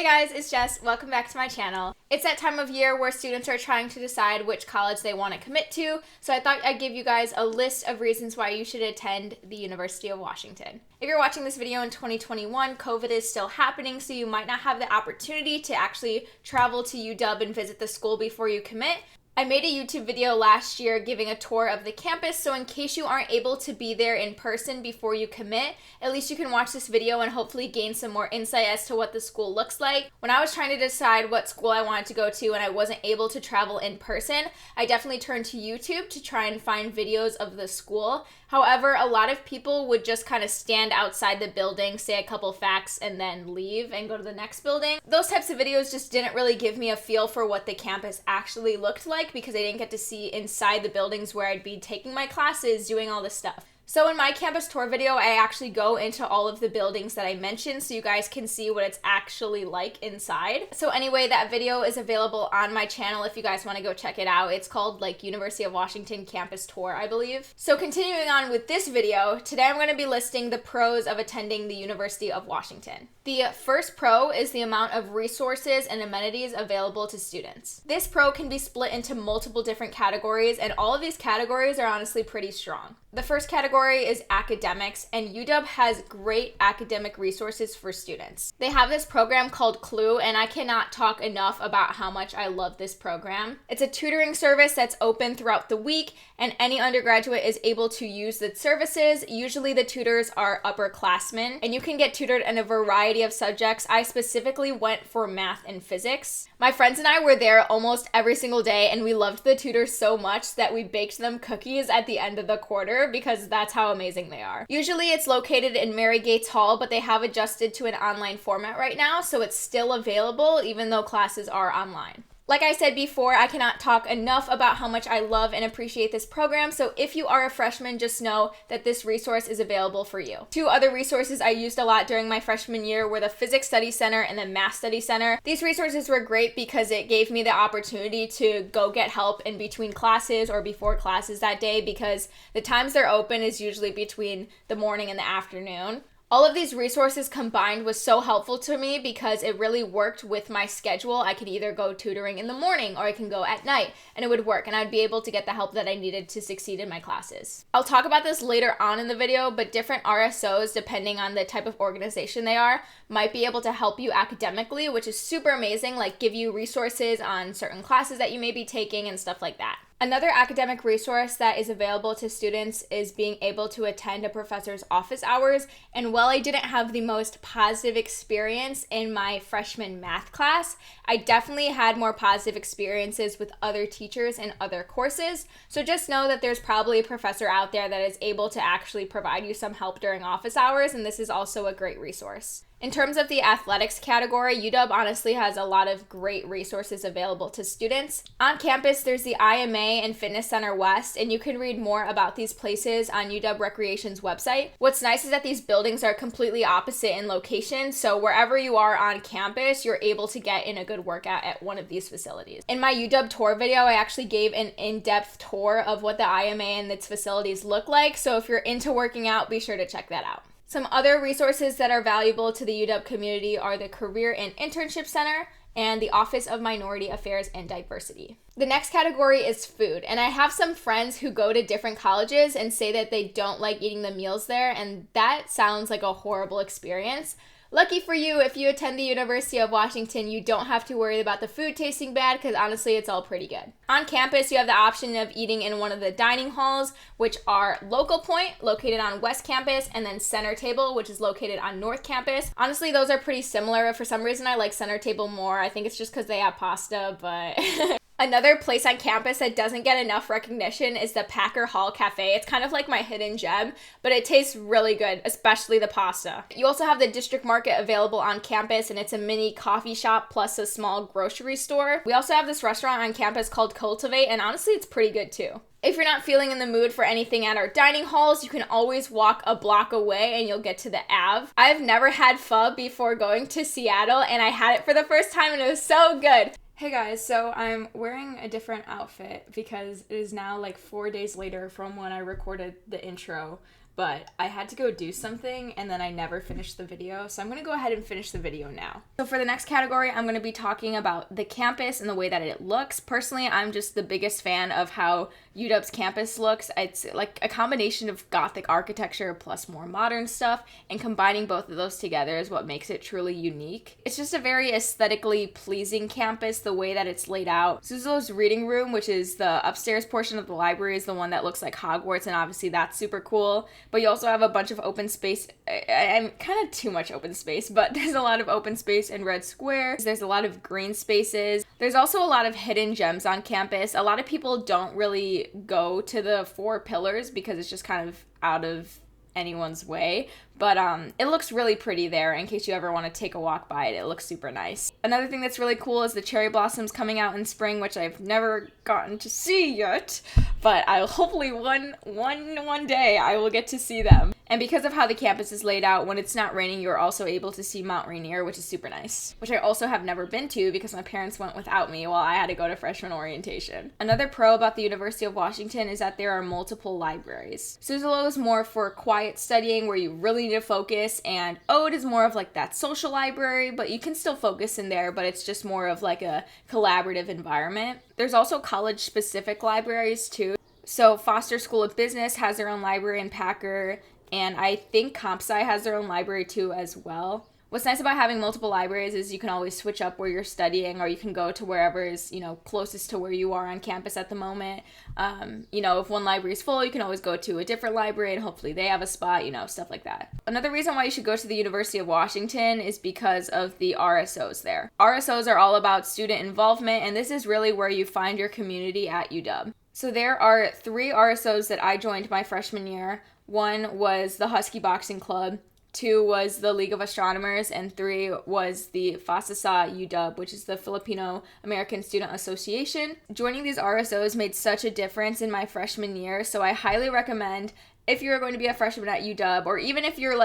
Hey guys, it's Jess. Welcome back to my channel. It's that time of year where students are trying to decide which college they want to commit to, so I thought I'd give you guys a list of reasons why you should attend the University of Washington. If you're watching this video in 2021, COVID is still happening, so you might not have the opportunity to actually travel to UW and visit the school before you commit. I made a YouTube video last year giving a tour of the campus, so in case you aren't able to be there in person before you commit, at least you can watch this video and hopefully gain some more insight as to what the school looks like. When I was trying to decide what school I wanted to go to and I wasn't able to travel in person, I definitely turned to YouTube to try and find videos of the school. However, a lot of people would just kind of stand outside the building, say a couple facts, and then leave and go to the next building. Those types of videos just didn't really give me a feel for what the campus actually looked like because I didn't get to see inside the buildings where I'd be taking my classes, doing all this stuff. So in my campus tour video, I actually go into all of the buildings that I mentioned so you guys can see what it's actually like inside. So anyway, that video is available on my channel if you guys want to go check it out. It's called University of Washington Campus Tour, I believe. So continuing on with this video, today I'm going to be listing the pros of attending the University of Washington. The first pro is the amount of resources and amenities available to students. This pro can be split into multiple different categories, and all of these categories are honestly pretty strong. The first category is academics, and UW has great academic resources for students. They have this program called Clue, and I cannot talk enough about how much I love this program. It's a tutoring service that's open throughout the week, and any undergraduate is able to use the services. Usually the tutors are upperclassmen, and you can get tutored in a variety of subjects. I specifically went for math and physics. My friends and I were there almost every single day, and we loved the tutors so much that we baked them cookies at the end of the quarter because that's how amazing they are. Usually it's located in Mary Gates Hall, but they have adjusted to an online format right now, so it's still available even though classes are online. Like I said before, I cannot talk enough about how much I love and appreciate this program, so if you are a freshman, just know that this resource is available for you. Two other resources I used a lot during my freshman year were the Physics Study Center and the Math Study Center. These resources were great because it gave me the opportunity to go get help in between classes or before classes that day because the times they're open is usually between the morning and the afternoon. All of these resources combined was so helpful to me because it really worked with my schedule. I could either go tutoring in the morning or I can go at night and it would work and I'd be able to get the help that I needed to succeed in my classes. I'll talk about this later on in the video, but different RSOs, depending on the type of organization they are, might be able to help you academically, which is super amazing, like give you resources on certain classes that you may be taking and stuff like that. Another academic resource that is available to students is being able to attend a professor's office hours. And while I didn't have the most positive experience in my freshman math class, I definitely had more positive experiences with other teachers in other courses. So just know that there's probably a professor out there that is able to actually provide you some help during office hours, and this is also a great resource. In terms of the athletics category, UW honestly has a lot of great resources available to students. On campus, there's the IMA and Fitness Center West, and you can read more about these places on UW Recreation's website. What's nice is that these buildings are completely opposite in location, so wherever you are on campus, you're able to get in a good workout at one of these facilities. In my UW tour video, I actually gave an in-depth tour of what the IMA and its facilities look like, so if you're into working out, be sure to check that out. Some other resources that are valuable to the UW community are the Career and Internship Center and the Office of Minority Affairs and Diversity. The next category is food, and I have some friends who go to different colleges and say that they don't like eating the meals there, and that sounds like a horrible experience. Lucky for you, if you attend the University of Washington, you don't have to worry about the food tasting bad because honestly, it's all pretty good. On campus, you have the option of eating in one of the dining halls, which are Local Point, located on West Campus, and then Center Table, which is located on North Campus. Honestly, those are pretty similar. For some reason, I like Center Table more. I think it's just because they have pasta, but... Another place on campus that doesn't get enough recognition is the Packer Hall Cafe. It's kind of like my hidden gem, but it tastes really good, especially the pasta. You also have the District Market available on campus, and it's a mini coffee shop plus a small grocery store. We also have this restaurant on campus called Cultivate, and honestly, it's pretty good too. If you're not feeling in the mood for anything at our dining halls, you can always walk a block away and you'll get to the Ave. I've never had pho before going to Seattle, and I had it for the first time and it was so good. Hey guys, so I'm wearing a different outfit because it is now like 4 days later from when I recorded the intro, but I had to go do something and then I never finished the video, so I'm going to go ahead and finish the video now. So for the next category, I'm going to be talking about the campus and the way that it looks. Personally, I'm just the biggest fan of how UW's campus looks. It's like a combination of Gothic architecture plus more modern stuff, and combining both of those together is what makes it truly unique. It's just a very aesthetically pleasing campus, the way that it's laid out. Suzulo's reading room, which is the upstairs portion of the library, is the one that looks like Hogwarts, and obviously that's super cool. But you also have a bunch of open space, and kind of too much open space, but there's a lot of open space in Red Square. There's a lot of green spaces. There's also a lot of hidden gems on campus. A lot of people don't really go to the 4 pillars because it's just kind of out of anyone's way, but it looks really pretty there. In case you ever want to take a walk by it, it looks super nice. Another thing that's really cool is the cherry blossoms coming out in spring, which I've never gotten to see yet, but I'll hopefully one day I will get to see them. And because of how the campus is laid out, when it's not raining, you're also able to see Mount Rainier, which is super nice, which I also have never been to because my parents went without me while I had to go to freshman orientation. Another pro about the University of Washington is that there are multiple libraries. Suzulo is more for quiet studying where you really need to focus, and Ode is more of like that social library, but you can still focus in there, but it's just more of like a collaborative environment. There's also college-specific libraries too. So Foster School of Business has their own library in Packer, and I think Comp Sci has their own library too as well. What's nice about having multiple libraries is you can always switch up where you're studying, or you can go to wherever is, closest to where you are on campus at the moment. If one library is full, you can always go to a different library and hopefully they have a spot, stuff like that. Another reason why you should go to the University of Washington is because of the RSOs there. RSOs are all about student involvement, and this is really where you find your community at UW. So there are 3 RSOs that I joined my freshman year. 1 was the Husky Boxing Club, 2 was the League of Astronomers, and 3 was the FASASA UW, which is the Filipino American Student Association. Joining these RSOs made such a difference in my freshman year, so I highly recommend, if you're going to be a freshman at UW, or even if you're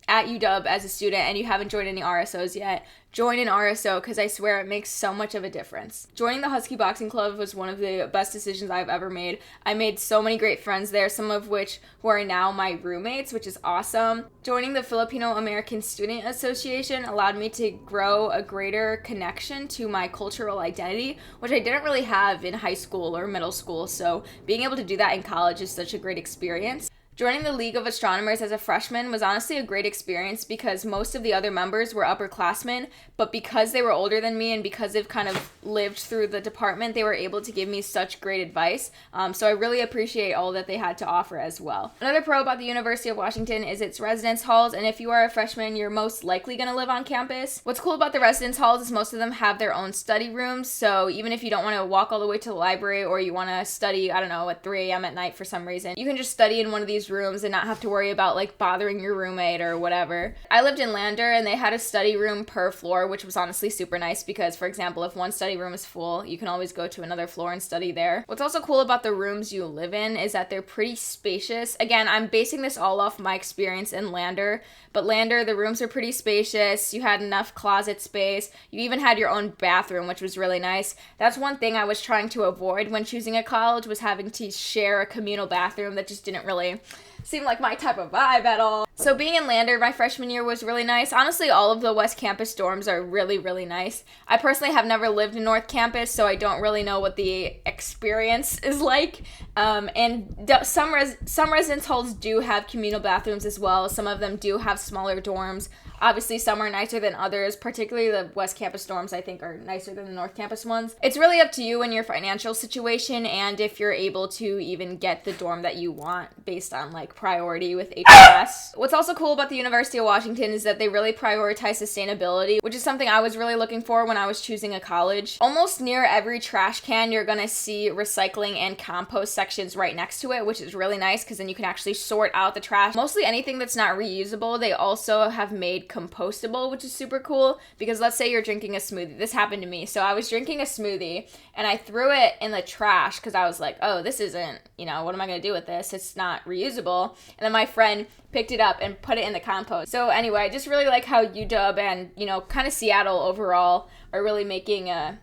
at UW as a student and you haven't joined any RSOs yet, join an RSO, because I swear it makes so much of a difference. Joining the Husky Boxing Club was one of the best decisions I've ever made. I made so many great friends there, some of which who are now my roommates, which is awesome. Joining the Filipino American Student Association allowed me to grow a greater connection to my cultural identity, which I didn't really have in high school or middle school, so being able to do that in college is such a great experience. Joining the League of Astronomers as a freshman was honestly a great experience because most of the other members were upperclassmen, but because they were older than me and because they've kind of lived through the department, they were able to give me such great advice. So I really appreciate all that they had to offer as well. Another pro about the University of Washington is its residence halls, and if you are a freshman, you're most likely going to live on campus. What's cool about the residence halls is most of them have their own study rooms, so even if you don't want to walk all the way to the library or you want to study, at 3 a.m. at night for some reason, you can just study in one of these rooms and not have to worry about bothering your roommate or whatever. I lived in Lander and they had a study room per floor, which was honestly super nice because, for example, if one study room is full, you can always go to another floor and study there. What's also cool about the rooms you live in is that they're pretty spacious. Again, I'm basing this all off my experience in Lander, but Lander, the rooms are pretty spacious. You had enough closet space. You even had your own bathroom, which was really nice. That's one thing I was trying to avoid when choosing a college, was having to share a communal bathroom. That just didn't really seem like my type of vibe at all. So being in Lander my freshman year was really nice. Honestly, all of the West Campus dorms are really, really nice. I personally have never lived in North Campus, so I don't really know what the experience is like. Some residence halls do have communal bathrooms as well. Some of them do have smaller dorms. Obviously, some are nicer than others, particularly the West Campus dorms, I think, are nicer than the North Campus ones. It's really up to you and your financial situation and if you're able to even get the dorm that you want based on, priority with HRS. What's also cool about the University of Washington is that they really prioritize sustainability, which is something I was really looking for when I was choosing a college. Almost near every trash can, you're gonna see recycling and compost sections right next to it, which is really nice because then you can actually sort out the trash. Mostly anything that's not reusable, they also have made compostable, which is super cool because let's say you're drinking a smoothie. This happened to me. So I was drinking a smoothie and I threw it in the trash because I was like, oh, this isn't, what am I going to do with this? It's not reusable. And then my friend picked it up and put it in the compost. So anyway, I just really like how UW and, kind of Seattle overall are really making a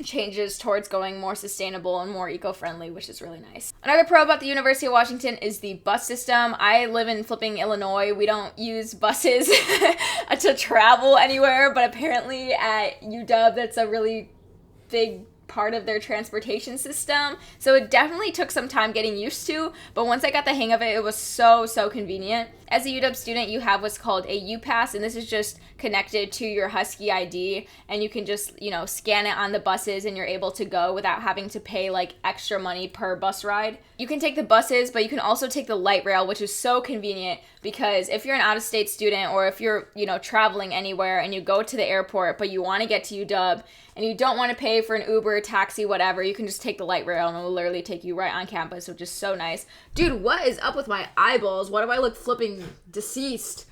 changes towards going more sustainable and more eco-friendly, which is really nice. Another pro about the University of Washington is the bus system. I live in flipping Illinois. We don't use buses to travel anywhere, but apparently at UW, that's a really big part of their transportation system. So it definitely took some time getting used to, but once I got the hang of it, it was so convenient. As a UW student, you have what's called a U-Pass, and this is just connected to your Husky ID, and you can just, scan it on the buses and you're able to go without having to pay like extra money per bus ride. You can take the buses, but you can also take the light rail, which is so convenient because if you're an out-of-state student or if you're, traveling anywhere and you go to the airport, but you want to get to UW and you don't want to pay for an Uber, taxi, whatever, you can just take the light rail and it will literally take you right on campus, which is so nice. Dude, what is up with my eyeballs? Why do I look flipping deceased?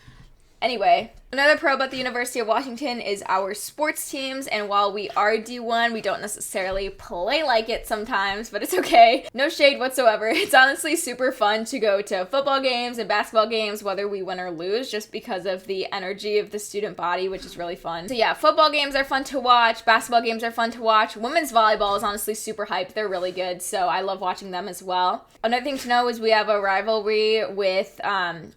Anyway, another pro about the University of Washington is our sports teams, and while we are D1, we don't necessarily play like it sometimes, but it's okay. No shade whatsoever. It's honestly super fun to go to football games and basketball games, whether we win or lose, just because of the energy of the student body, which is really fun. So yeah, football games are fun to watch, basketball games are fun to watch. Women's volleyball is honestly super hyped. They're really good, so I love watching them as well. Another thing to know is we have a rivalry with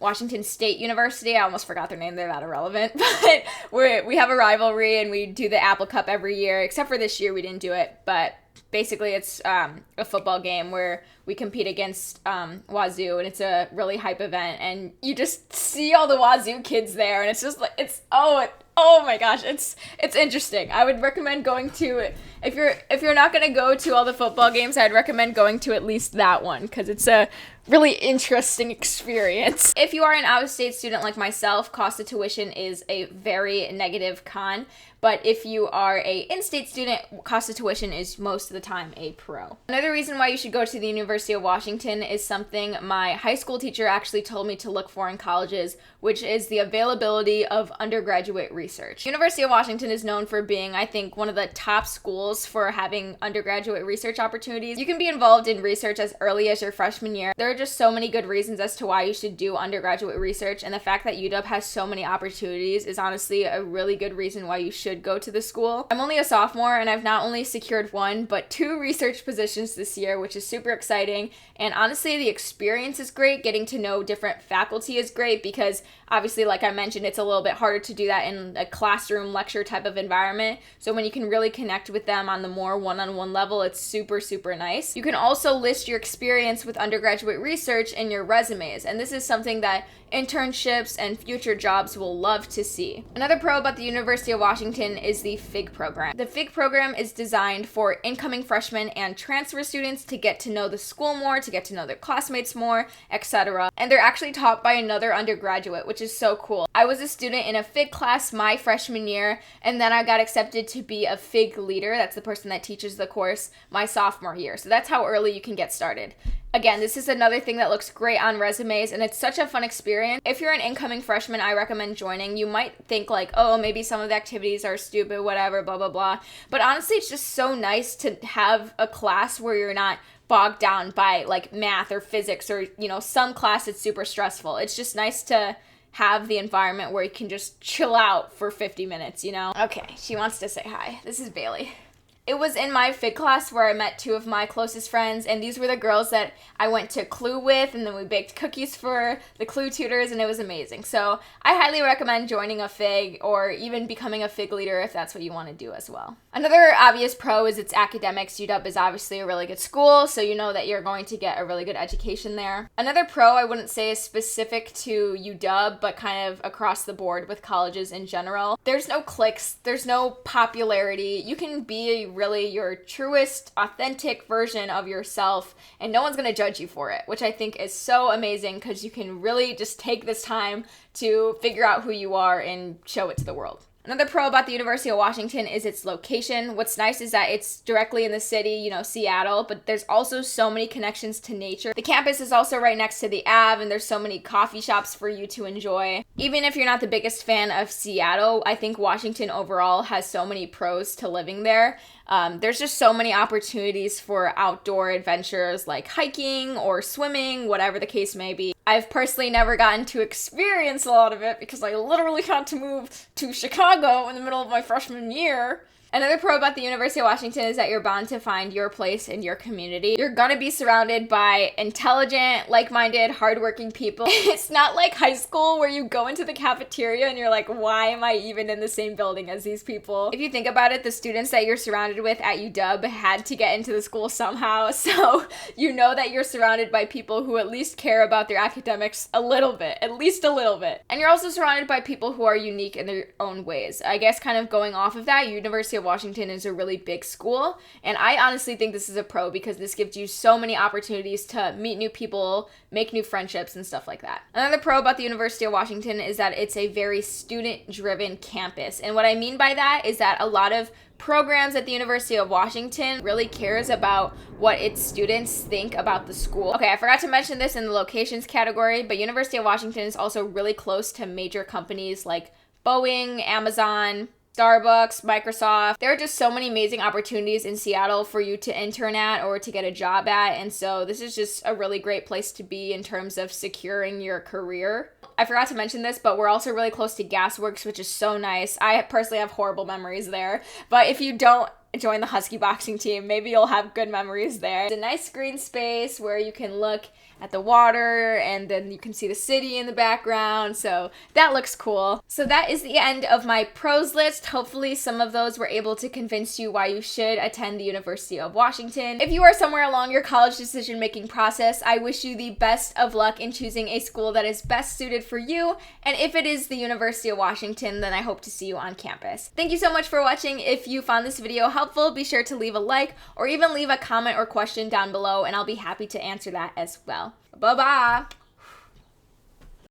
Washington State University. I almost forgot their name. They're not irrelevant, but we have a rivalry and we do the Apple Cup every year, except for this year we didn't do it, but basically it's a football game where we compete against Wazoo, and it's a really hype event, and you just see all the Wazoo kids there, and it's just like, oh my gosh, it's interesting. I would recommend going to, if you're not going to go to all the football games, I'd recommend going to at least that one, because it's a really interesting experience. If you are an out-of-state student like myself, cost of tuition is a very negative con, but if you are a in-state student, cost of tuition is most of the time a pro. Another reason why you should go to the University of Washington is something my high school teacher actually told me to look for in colleges, which is the availability of undergraduate research. University of Washington is known for being, I think, one of the top schools for having undergraduate research opportunities. You can be involved in research as early as your freshman year. There are just so many good reasons as to why you should do undergraduate research, and the fact that UW has so many opportunities is honestly a really good reason why you should go to the school. I'm only a sophomore, and I've not only secured 1, but 2 research positions this year, which is super exciting, and honestly, the experience is great. Getting to know different faculty is great because obviously, like I mentioned, it's a little bit harder to do that in a classroom lecture type of environment. So when you can really connect with them on the more one-on-one level, it's super nice. You can also list your experience with undergraduate research in your resumes, and this is something that internships and future jobs will love to see. Another pro about the University of Washington is the FIG program. The FIG program is designed for incoming freshmen and transfer students to get to know the school more, to get to know their classmates more, etc. And they're actually taught by another undergraduate, which is so cool. I was a student in a FIG class my freshman year, and then I got accepted to be a FIG leader, that's the person that teaches the course, my sophomore year. So that's how early you can get started. Again, this is another thing that looks great on resumes, and it's such a fun experience. If you're an incoming freshman, I recommend joining. You might think like, oh, maybe some of the activities are stupid, whatever, blah, blah, blah. But honestly, it's just so nice to have a class where you're not bogged down by like math or physics or, some class it's super stressful. It's just nice to have the environment where you can just chill out for 50 minutes, Okay, she wants to say hi. This is Bailey. It was in my FIG class where I met 2 of my closest friends, and these were the girls that I went to Clue with, and then we baked cookies for the Clue tutors, and it was amazing. So I highly recommend joining a FIG or even becoming a FIG leader if that's what you want to do as well. Another obvious pro is its academics. UW is obviously a really good school, so you know that you're going to get a really good education there. Another pro I wouldn't say is specific to UW, but kind of across the board with colleges in general. There's no cliques, there's no popularity. You can be really your truest, authentic version of yourself, and no one's going to judge you for it, which I think is so amazing because you can really just take this time to figure out who you are and show it to the world. Another pro about the University of Washington is its location. What's nice is that it's directly in the city, Seattle, but there's also so many connections to nature. The campus is also right next to the Ave, and there's so many coffee shops for you to enjoy. Even if you're not the biggest fan of Seattle, I think Washington overall has so many pros to living there. There's just so many opportunities for outdoor adventures like hiking or swimming, whatever the case may be. I've personally never gotten to experience a lot of it because I literally had to move to Chicago in the middle of my freshman year. Another pro about the University of Washington is that you're bound to find your place in your community. You're gonna be surrounded by intelligent, like-minded, hardworking people. It's not like high school where you go into the cafeteria and you're like, why am I even in the same building as these people? If you think about it, the students that you're surrounded with at UW had to get into the school somehow, so you know that you're surrounded by people who at least care about their academics a little bit, at least a little bit. And you're also surrounded by people who are unique in their own ways. I guess kind of going off of that, University of Washington is a really big school, and I honestly think this is a pro because this gives you so many opportunities to meet new people, make new friendships, and stuff like that. Another pro about the University of Washington is that it's a very student-driven campus, and what I mean by that is that a lot of programs at the University of Washington really cares about what its students think about the school. Okay, I forgot to mention this in the locations category, but University of Washington is also really close to major companies like Boeing, Amazon, Starbucks, Microsoft. There are just so many amazing opportunities in Seattle for you to intern at or to get a job at, and so this is just a really great place to be in terms of securing your career. I forgot to mention this, but we're also really close to Gasworks, which is so nice. I personally have horrible memories there, but if you don't join the Husky boxing team, maybe you'll have good memories there. It's a nice green space where you can look at the water and then you can see the city in the background, so that looks cool. So that is the end of my pros list. Hopefully some of those were able to convince you why you should attend the University of Washington. If you are somewhere along your college decision-making process, I wish you the best of luck in choosing a school that is best suited for you, and if it is the University of Washington, then I hope to see you on campus. Thank you so much for watching. If you found this video helpful, be sure to leave a like or even leave a comment or question down below, and I'll be happy to answer that as well. Bye-bye!